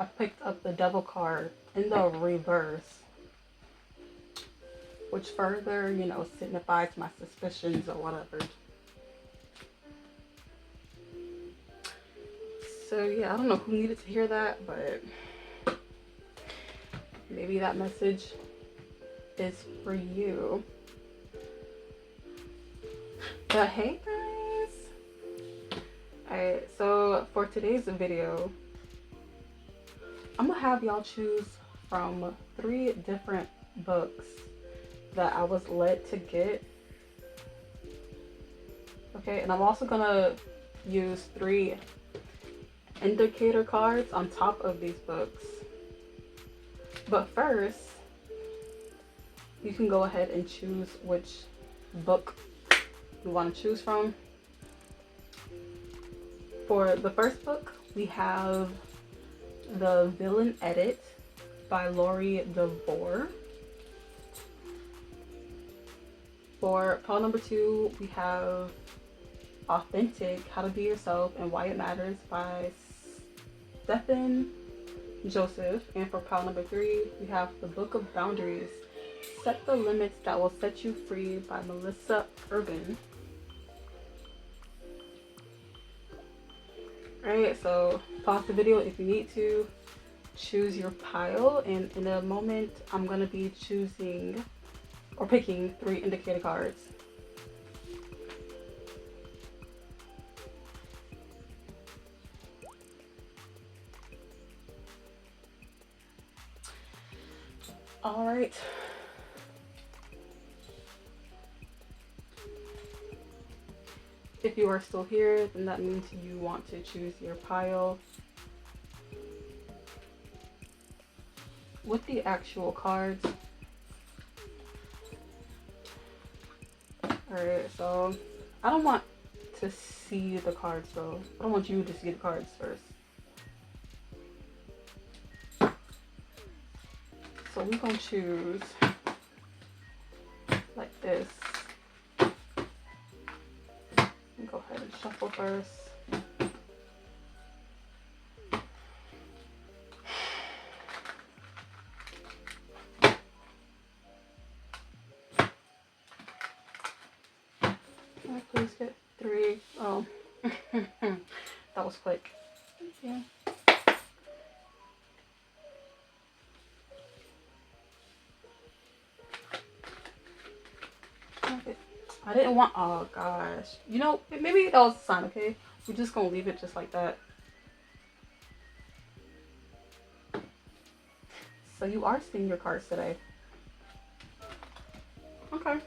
I picked up the devil card in the reverse, which further, you know, signifies my suspicions or whatever. So yeah, I don't know who needed to hear that, but maybe that message is for you. But hey guys! Alright, so for today's video, I'm gonna have y'all choose from 3 different books that I was led to get. Okay, and I'm also gonna use 3 indicator cards on top of these books. But first, you can go ahead and choose which book you want to choose from. For the first book, we have The Villain Edit by Lori DeVore. For pile number 2, we have Authentic, How to Be Yourself and Why It Matters by Stephen Joseph. And for pile number 3, we have The Book of Boundaries, Set the Limits That Will Set You Free by Melissa Urban. Alright, so pause the video if you need to, choose your pile, and in a moment I'm going to be choosing or picking 3 indicator cards. Alright. If you are still here, then that means you want to choose your pile with the actual cards. Alright, so I don't want to see the cards though. I don't want you to see the cards first. So we're gonna choose like this. Go ahead and shuffle first. Can I please get 3? Oh, that was quick. Thank you. Okay. I didn't want, oh gosh. You know, maybe that was a sign, okay? We're just gonna leave it just like that. So you are seeing your cards today. Okay.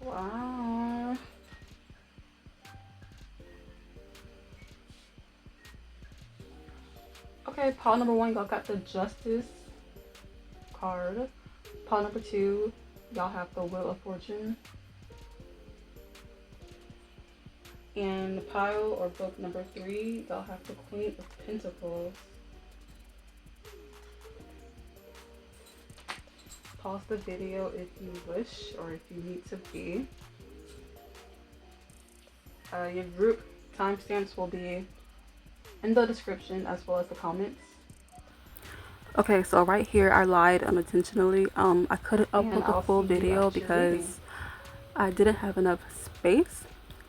Wow. Okay, pile number 1, y'all got the Justice card. Pile number 2, y'all have the Wheel of Fortune. And pile or book number 3, y'all have the Queen of Pentacles. Pause the video if you wish or if you need to be. Your group timestamps will be in the description as well as the comments. Okay, so right here I lied unintentionally. I couldn't upload the full video because I didn't have enough space.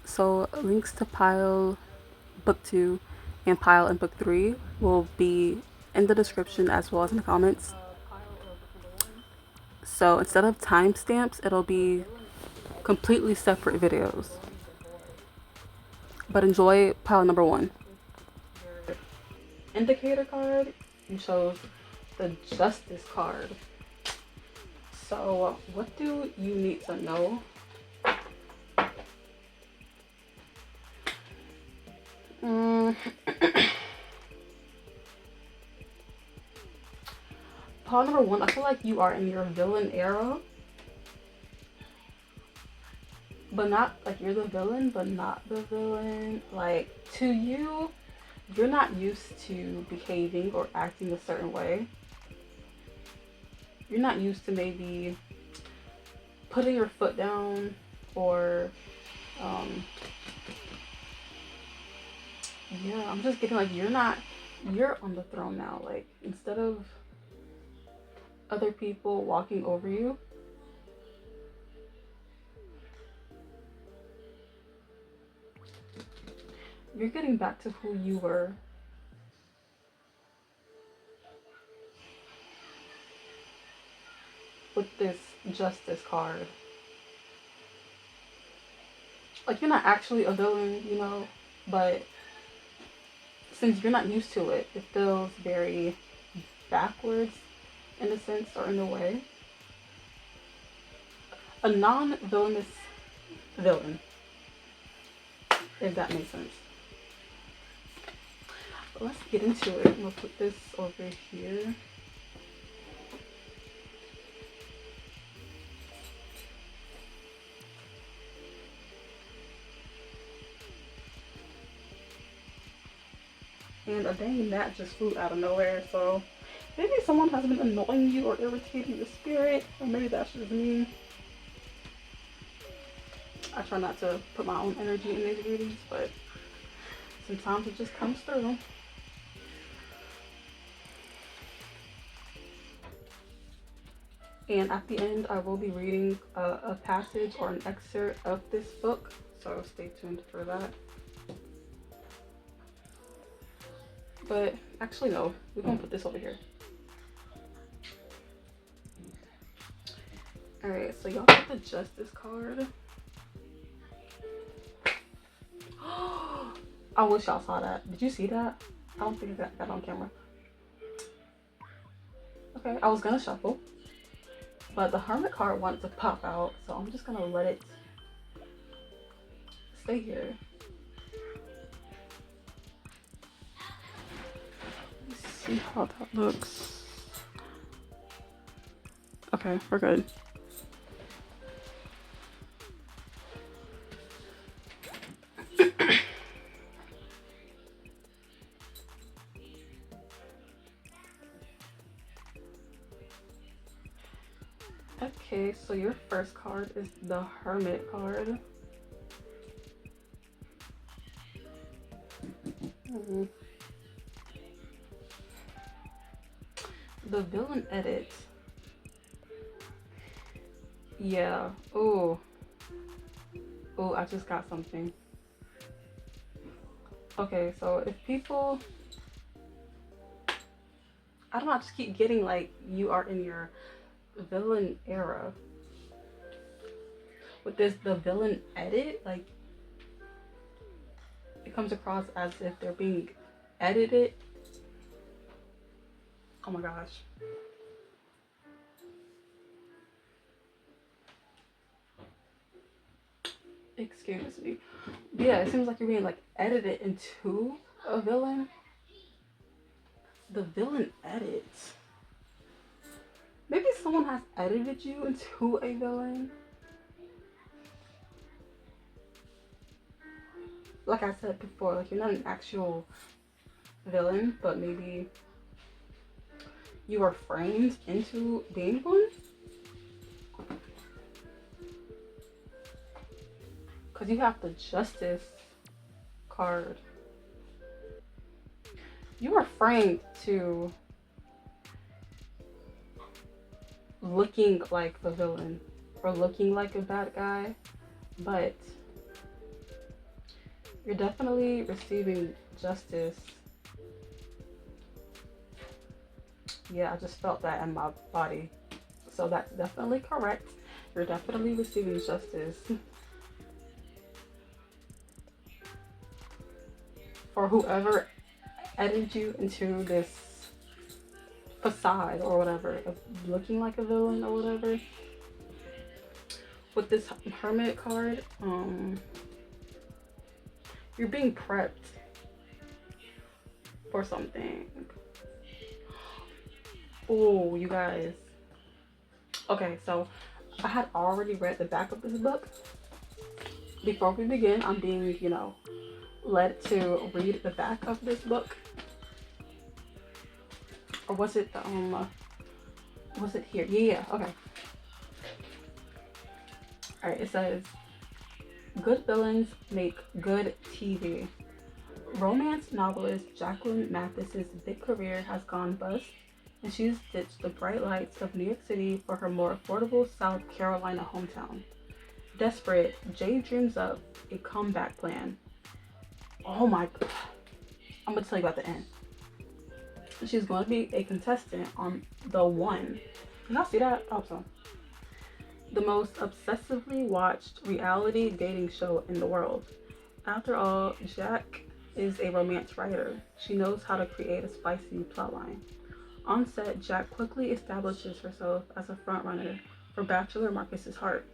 So links to pile book 2 and pile and book 3 will be in the description as well as in the comments. So instead of timestamps, it'll be completely separate videos. But enjoy pile number 1. Your indicator card, you chose the Justice card. So what do you need to know? Pile number 1, I feel like you are in your villain era. But not like you're the villain, but not the villain. Like to you, you're not used to behaving or acting a certain way. You're not used to maybe putting your foot down, or yeah, I'm just getting like you're on the throne now. Like, instead of other people walking over you, you're getting back to who you were. With this justice card. Like, you're not actually a villain, you know, but since you're not used to it, it feels very backwards in a sense, or in a way. A non-villainous villain, if that makes sense. But let's get into it. I'm gonna put this over here. And a dang gnat just flew out of nowhere, so maybe someone has been annoying you or irritating your spirit, or maybe that's just me. I try not to put my own energy in these readings, but sometimes it just comes through. And at the end, I will be reading a passage or an excerpt of this book, so stay tuned for that. But actually, no, we're gonna put this over here. Alright, so y'all got the Justice card. I wish y'all saw that. Did you see that? I don't think I got that on camera. Okay, I was gonna shuffle, but the Hermit card wanted to pop out, so I'm just gonna let it stay here. Let's see how that looks. Okay, we're good. Okay, so your first card is the Hermit card. The villain edit. Yeah. Oh, I just got something. Okay, so if people, I don't know, I just keep getting like you are in your villain era. With this, the villain edit, like, it comes across as if they're being edited. Oh my gosh. Excuse me. Yeah, it seems like you're being like edited into a villain. The villain edit. Maybe someone has edited you into a villain. Like I said before, like, you're not an actual villain, but maybe you are framed into being one. Because you have the Justice card. You are framed to looking like the villain or looking like a bad guy, but you're definitely receiving justice. Yeah, I just felt that in my body. So that's definitely correct. You're definitely receiving justice. For whoever edited you into this facade or whatever of looking like a villain or whatever. With this Hermit card, you're being prepped for something. Oh, you guys. Okay, so I had already read the back of this book. Before we begin, I'm being, led to read the back of this book. Or was it the, was it here? Yeah, okay. Alright, it says, good villains make good TV. Romance novelist Jacqueline Mathis's big career has gone bust, and she's ditched the bright lights of New York City for her more affordable South Carolina hometown. Desperate, Jay dreams up a comeback plan. Oh my god. I'm gonna tell you about the end. She's going to be a contestant on The One. Can y'all see that? I hope so. The most obsessively watched reality dating show in the world. After all, Jack is a romance writer. She knows how to create a spicy plotline. On set, Jack quickly establishes herself as a frontrunner for Bachelor Marcus's heart,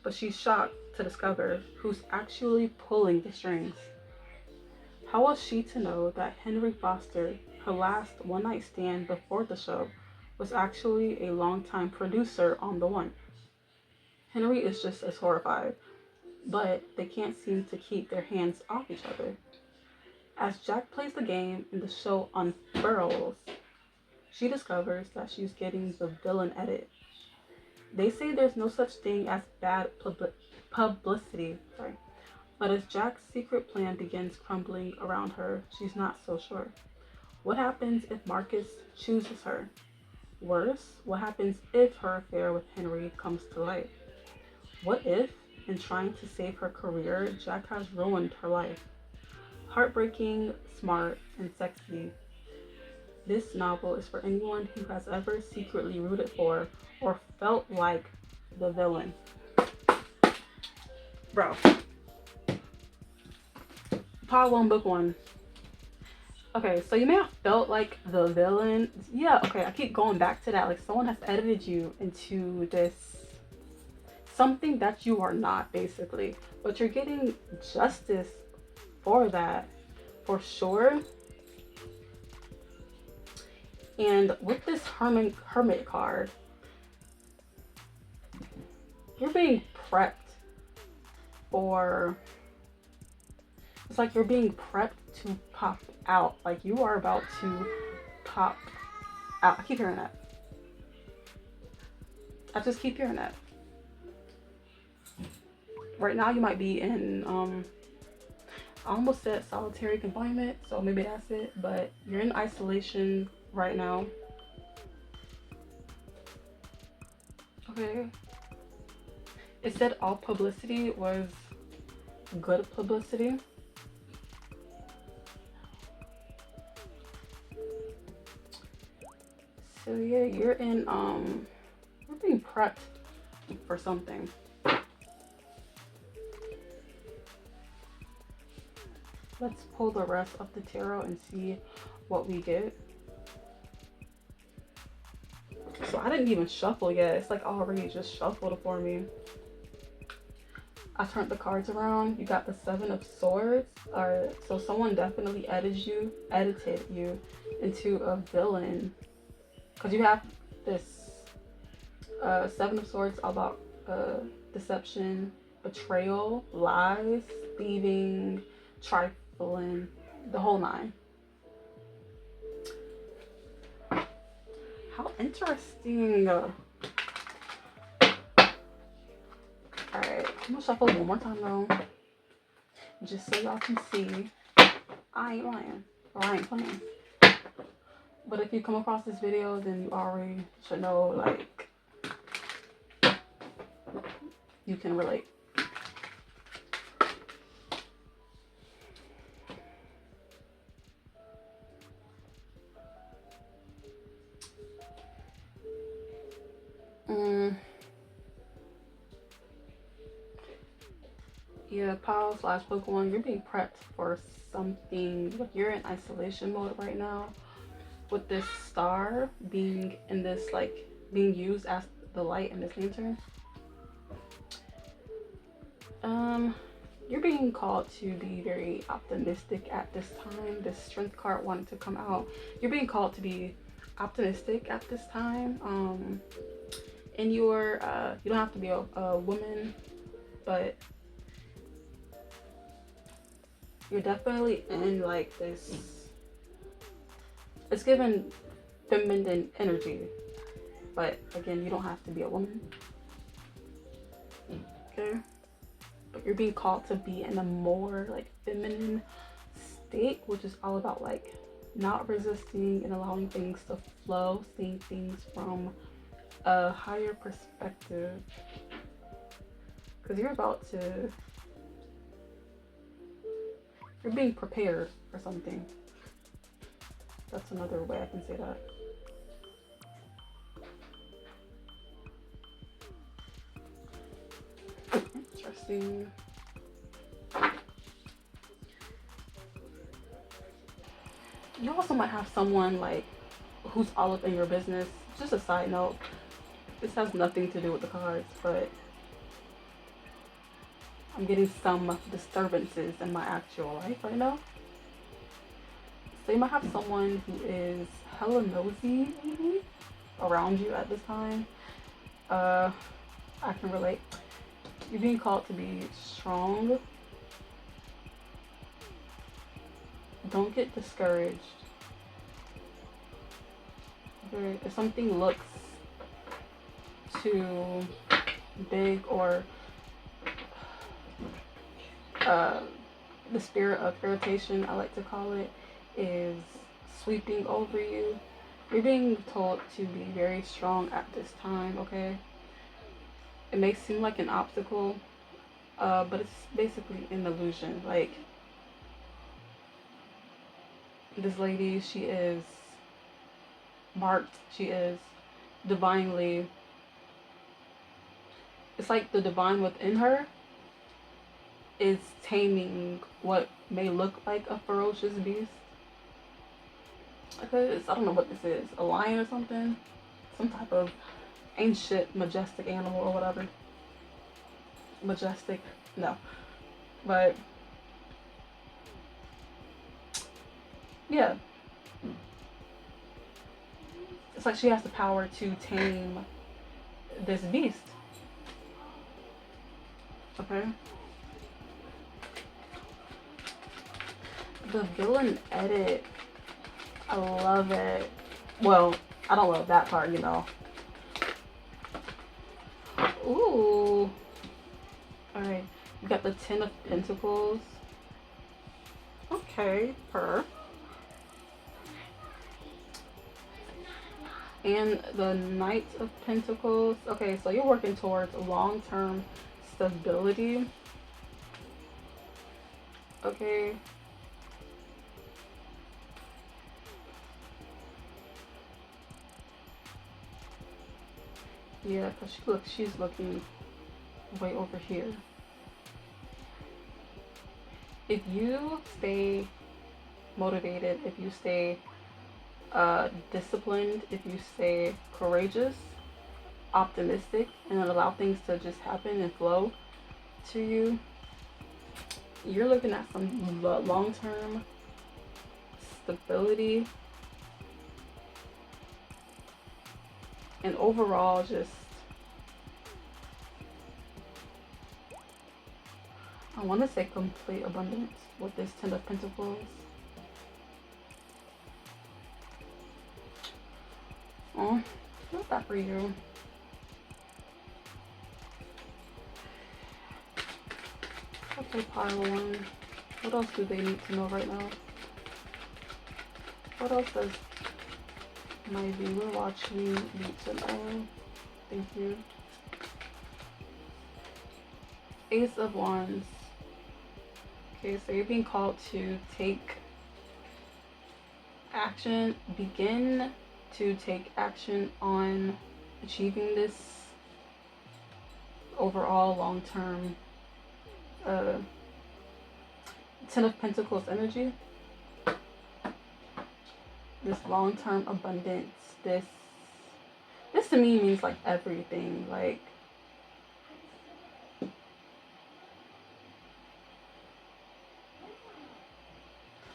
but she's shocked to discover who's actually pulling the strings. How was she to know that Henry Foster, her last one-night stand before the show, was actually a longtime producer on The One? Henry is just as horrified, but they can't seem to keep their hands off each other. As Jack plays the game and the show unfurls, she discovers that she's getting the villain edit. They say there's no such thing as bad publicity, but as Jack's secret plan begins crumbling around her, she's not so sure. What happens if Marcus chooses her? Worse, what happens if her affair with Henry comes to light? What if, in trying to save her career, Jack has ruined her life? Heartbreaking, smart, and sexy. This novel is for anyone who has ever secretly rooted for or felt like the villain. Bro. Part 1, book 1. Okay, so you may have felt like the villain. Yeah, okay, I keep going back to that. Like, someone has edited you into this something that you are not, basically. But you're getting justice for that, for sure. And with this hermit card, you're being prepped for, it's like you're being prepped to pop out. Like, you are about to pop out. I keep hearing that. I just keep hearing that. Right now you might be in I almost said solitary confinement, so maybe that's it, but you're in isolation right now. Okay. It said all publicity was good publicity. So yeah, you're being prepped for something. Let's pull the rest of the tarot and see what we get. So I didn't even shuffle yet. It's like already just shuffled for me. I turned the cards around. You got the 7 of Swords. Alright, so someone definitely edited you into a villain. Because you have this 7 of Swords all about deception, betrayal, lies, thieving, trifling, the whole 9. How interesting. Alright, I'm gonna shuffle one more time though, just so y'all can see I ain't lying, or I ain't playing. But if you come across this video, then you already should know, like, you can relate. Yeah, Pal/Pokemon, you're being prepped for something. Like, you're in isolation mode right now, with this star being in this, like, being used as the light in this lantern. You're being called to be very optimistic at this time. The Strength card wanted to come out. You're being called to be optimistic at this time. And you're you don't have to be a woman, but you're definitely in, like, this, it's given feminine energy, but again, you don't have to be a woman. Okay, but you're being called to be in a more like feminine state, which is all about like not resisting and allowing things to flow, seeing things from a higher perspective, because you're being prepared for something. That's another way I can say that. Interesting. You also might have someone like who's all up in your business. Just a side note, this has nothing to do with the cards, but I'm getting some disturbances in my actual life right now. So you might have someone who is hella nosy maybe around you at this time. I can relate. You're being called to be strong. Don't get discouraged. Okay? If something looks too big, or the spirit of irritation, I like to call it, is sweeping over you, you're being told to be very strong at this time, okay? It may seem like an obstacle, but it's basically an illusion. Like, this lady, she is marked, she is divinely, it's like the divine within her is taming what may look like a ferocious beast. Because I don't know what this is, a lion or something, some type of ancient majestic animal or whatever. Majestic, no, but yeah, it's like she has the power to tame this beast. Okay, the villain edit, I love it. Well, I don't love that part, you know. Ooh. Alright, you got the Ten of Pentacles. Okay, her. And the Knight of Pentacles. Okay, so you're working towards long-term stability. Okay. Yeah, because she's looking way over here. If you stay motivated, if you stay disciplined, if you stay courageous, optimistic, and allow things to just happen and flow to you, you're looking at some long-term stability and overall just, I want to say complete abundance with this Ten of Pentacles. Oh, what's that for you? Okay, pile one. What else do they need to know right now? What else does my viewer watching need to know? Thank you. Ace of Wands. Okay, so you're being called to take action, begin to take action on achieving this overall long-term Ten of Pentacles energy. This long-term abundance, this to me means like everything, like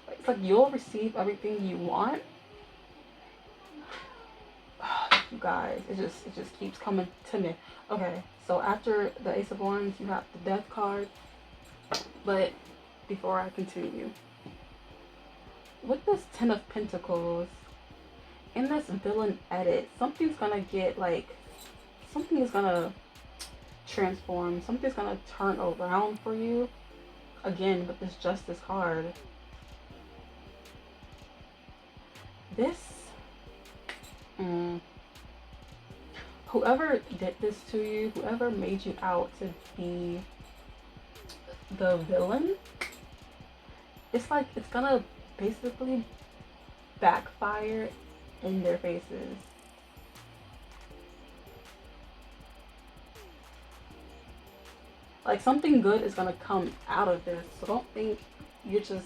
it's like you'll receive everything you want. You guys, it just keeps coming to me. Okay, so after the Ace of Wands, you have the Death card. But before I continue, with this Ten of Pentacles, in this villain edit, something's gonna get like, something is gonna transform. Something's gonna turn around for you. Again, with this Justice card. This, whoever did this to you, whoever made you out to be the villain, it's like it's gonna basically backfire in their faces. Like something good is gonna come out of this. So don't think you're just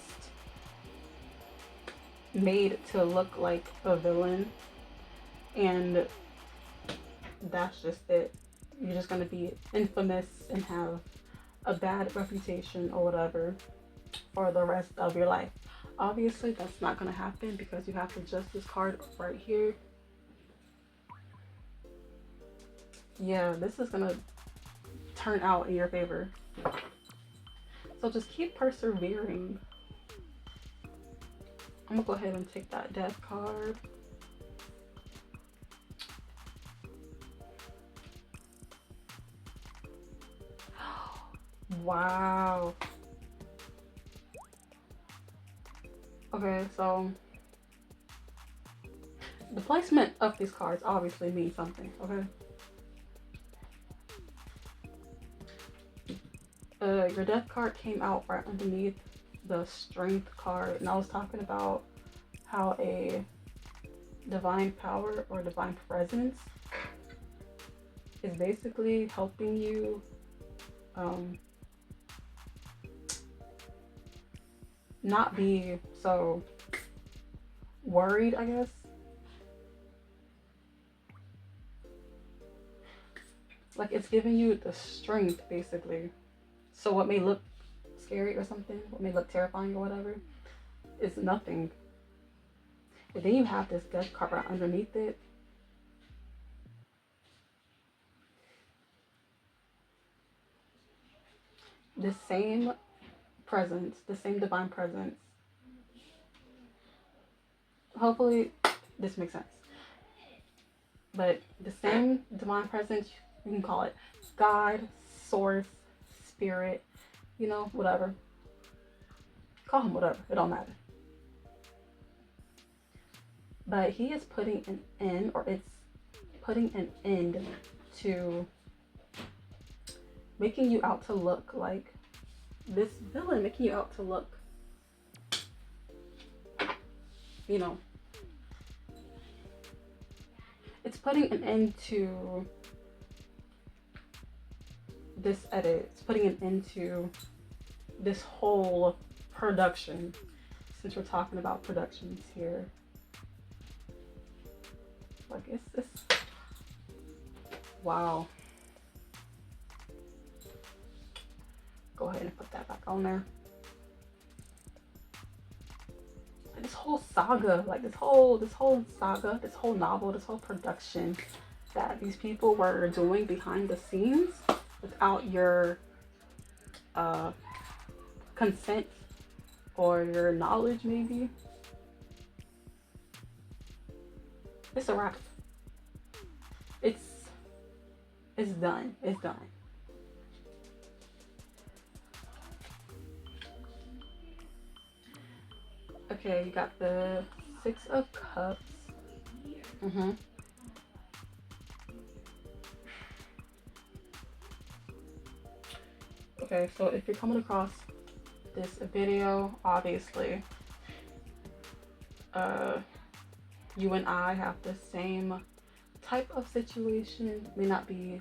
made to look like a villain and that's just it. You're just gonna be infamous and have a bad reputation or whatever for the rest of your life. Obviously that's not gonna happen because you have the Justice card right here. Yeah, this is gonna turn out in your favor. So just keep persevering. I'm gonna go ahead and take that Death card. Wow. Okay, so the placement of these cards obviously means something, okay? Your Death card came out right underneath the Strength card, and I was talking about how a divine power or divine presence is basically helping you not be so worried, I guess. Like it's giving you the strength basically. So what may look scary or something, what may look terrifying or whatever, is nothing. And then you have this Death card right underneath it. The same presence, the same divine presence. Hopefully this makes sense. But the same divine presence, you can call it God, source, spirit, you know, whatever. Call him whatever, it don't matter. But he is putting an end, or it's putting an end to making you out to look like this villain, making you out to look, you know, it's putting an end to this edit. It's putting an end to this whole production, since we're talking about productions here. Like it's wow. Go ahead and put that back on there. Like this whole saga, like this whole saga, this whole novel, this whole production that these people were doing behind the scenes without your consent or your knowledge, maybe. It's a wrap. It's done. It's done. Okay, you got the Six of Cups. Okay, so if you're coming across this video, obviously, you and I have the same type of situation. May not be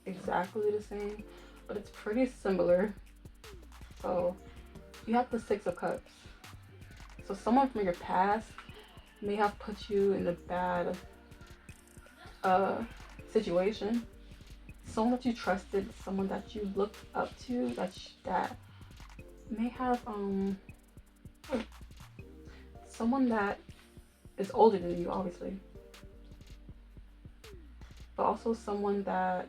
exactly the same, but it's pretty similar. So you have the Six of Cups. So someone from your past may have put you in a bad situation. Someone that you trusted, someone that you looked up to, that may have someone that is older than you, obviously, but also someone that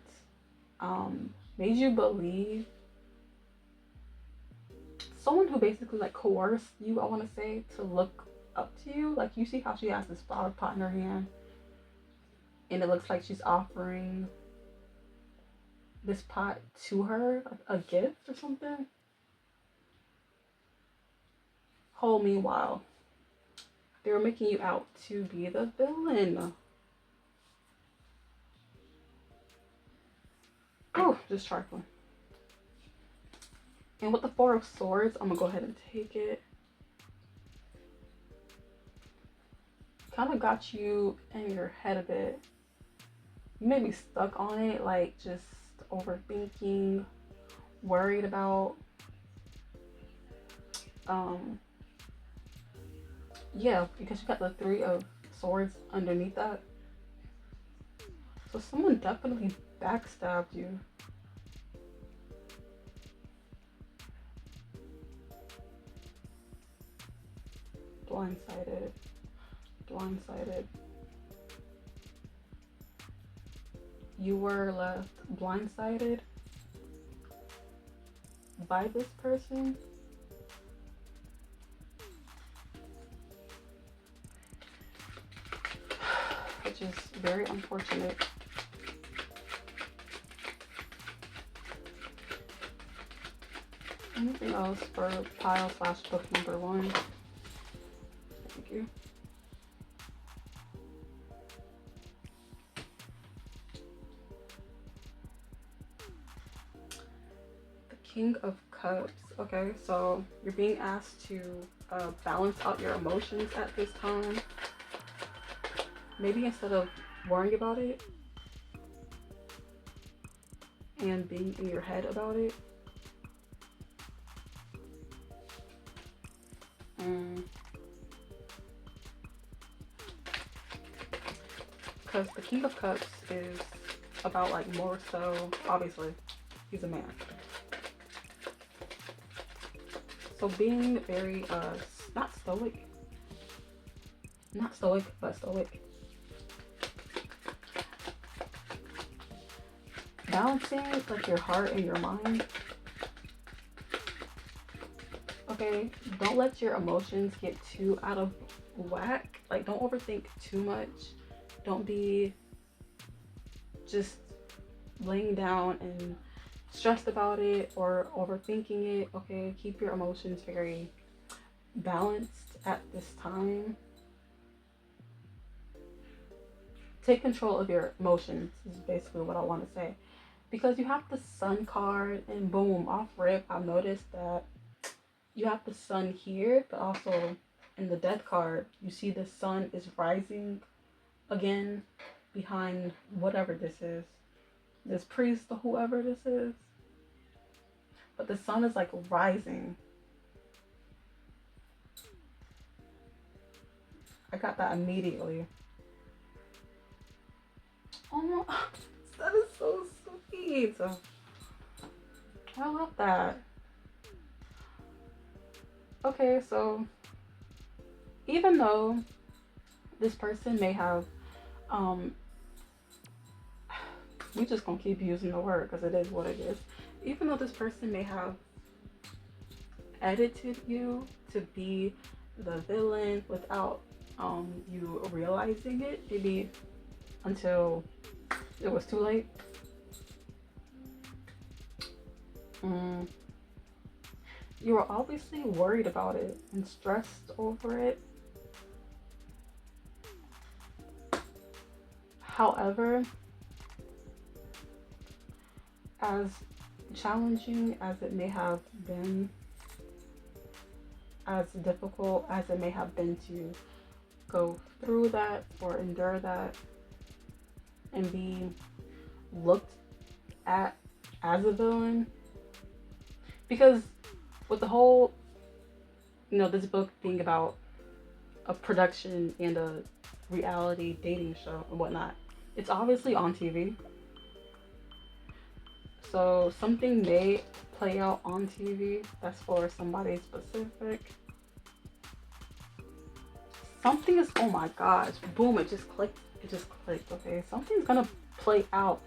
made you believe, someone who basically like coerced you, I want to say, to look up to you. Like you see how she has this flower pot in her hand and it looks like she's offering this pot to her, a gift or something. Whole meanwhile, they were making you out to be the villain. Oh, just trifling. And with the Four of Swords, I'm gonna go ahead and take it. Kind of got you in your head a bit. You may be stuck on it, like just overthinking, worried about. Yeah, because you got the Three of Swords underneath that. So someone definitely backstabbed you. Blindsided. Blindsided. You were left blindsided by this person. Which is very unfortunate. Anything else for pile / book number 1? Thank you. The King of Cups. Okay, so you're being asked to balance out your emotions at this time. Maybe instead of worrying about it and being in your head about it. Because the King of Cups is about, like, more so, obviously, he's a man. So being very, not stoic, but stoic. Balancing, like, your heart and your mind. Okay, don't let your emotions get too out of whack. Like, don't overthink too much. Don't be just laying down and stressed about it or overthinking it. Okay, keep your emotions very balanced at this time. Take control of your emotions is basically what I want to say. Because you have the Sun card, and boom, off rip, I've noticed that you have the Sun here, but also in the Death card, you see the Sun is rising again behind whatever this is. This priest or whoever this is. But the Sun is like rising. I got that immediately. Oh, that is so sweet. I love that. Okay, so even though this person may have, we just gonna keep using the word because it is what it is. Even though this person may have edited you to be the villain without you realizing it, maybe until it was too late. You were obviously worried about it and stressed over it. However, as challenging as it may have been, as difficult as it may have been to go through that or endure that and be looked at as a villain, because with the whole, this book being about a production and a reality dating show and whatnot, it's obviously on TV. So something may play out on TV that's for somebody specific. Something is, oh my gosh, boom, it just clicked, okay? Something's gonna play out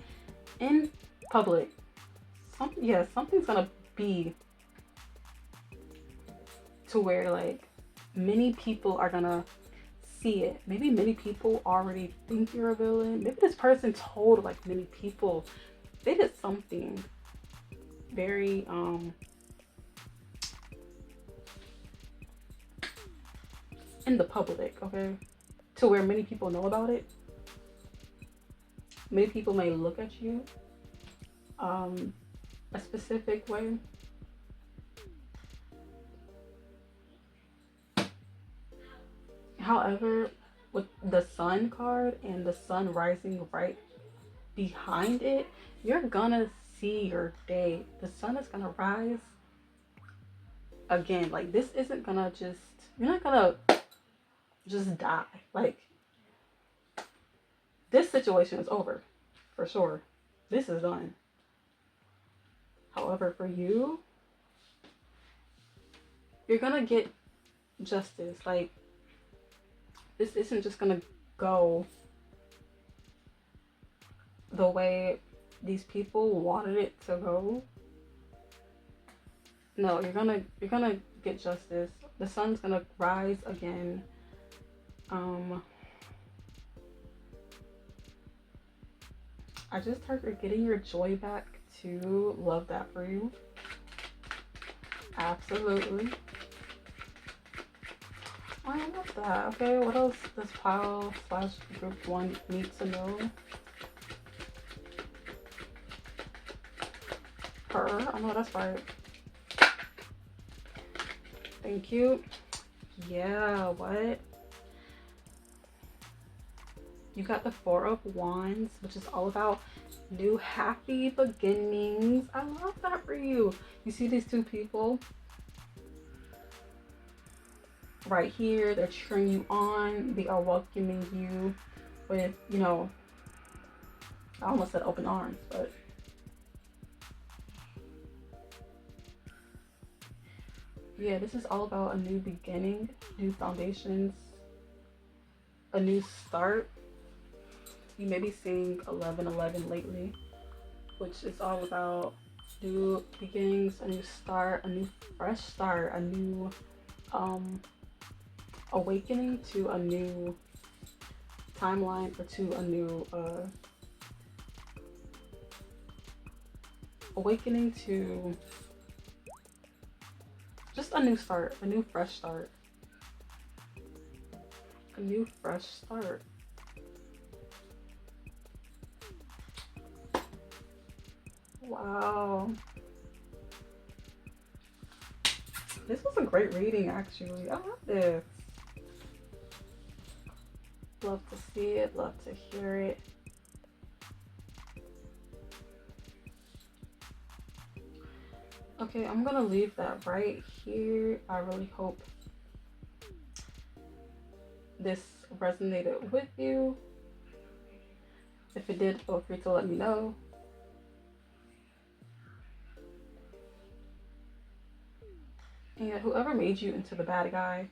in public. Something's gonna be to where, like, many people are gonna see it. Maybe many people already think you're a villain. Maybe this person told, like, many people they did something very in the public, okay, to where many people know about it. Many people may look at you a specific way. However, with the sun card and the sun rising right behind it, you're gonna see your day. The sun is gonna rise again. Like, this isn't gonna just, you're not gonna just die. Like, this situation is over for sure. This is done. However, for you, you're gonna get justice. Like, this isn't just gonna go the way these people wanted it to go. No, you're gonna get justice. The sun's gonna rise again. I just heard you're getting your joy back too. Love that for you. Absolutely. I love that. Okay, what else does pile / group 1 need to know? Her. I know that's right. Thank you. Yeah, what? You got the 4 of Wands, which is all about new happy beginnings. I love that for you. You see these two people right here, they're cheering you on. They are welcoming you with, you know, I almost said open arms, but yeah, this is all about a new beginning, new foundations, a new start. You may be seeing 11/11 lately, which is all about new beginnings, a new start, a new fresh start, a new awakening to a new timeline, or to a new awakening to just a new start, a new fresh start, a new fresh start. Wow, this was a great reading, actually. I love this. Love to see it, love to hear it. Okay, I'm gonna leave that right here. I really hope this resonated with you. If it did, feel free to let me know. And whoever made you into the bad guy,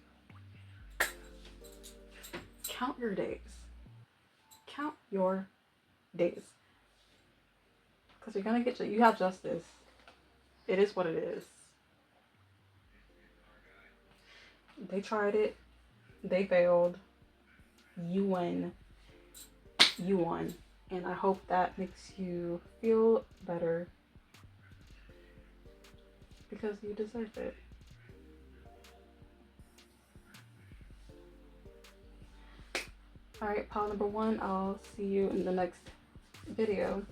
count your days. Count your days. Because you're gonna get, you have justice. It is what it is. They tried it. They failed. You win. You won. And I hope that makes you feel better, because you deserve it. Alright, pile number 1, I'll see you in the next video.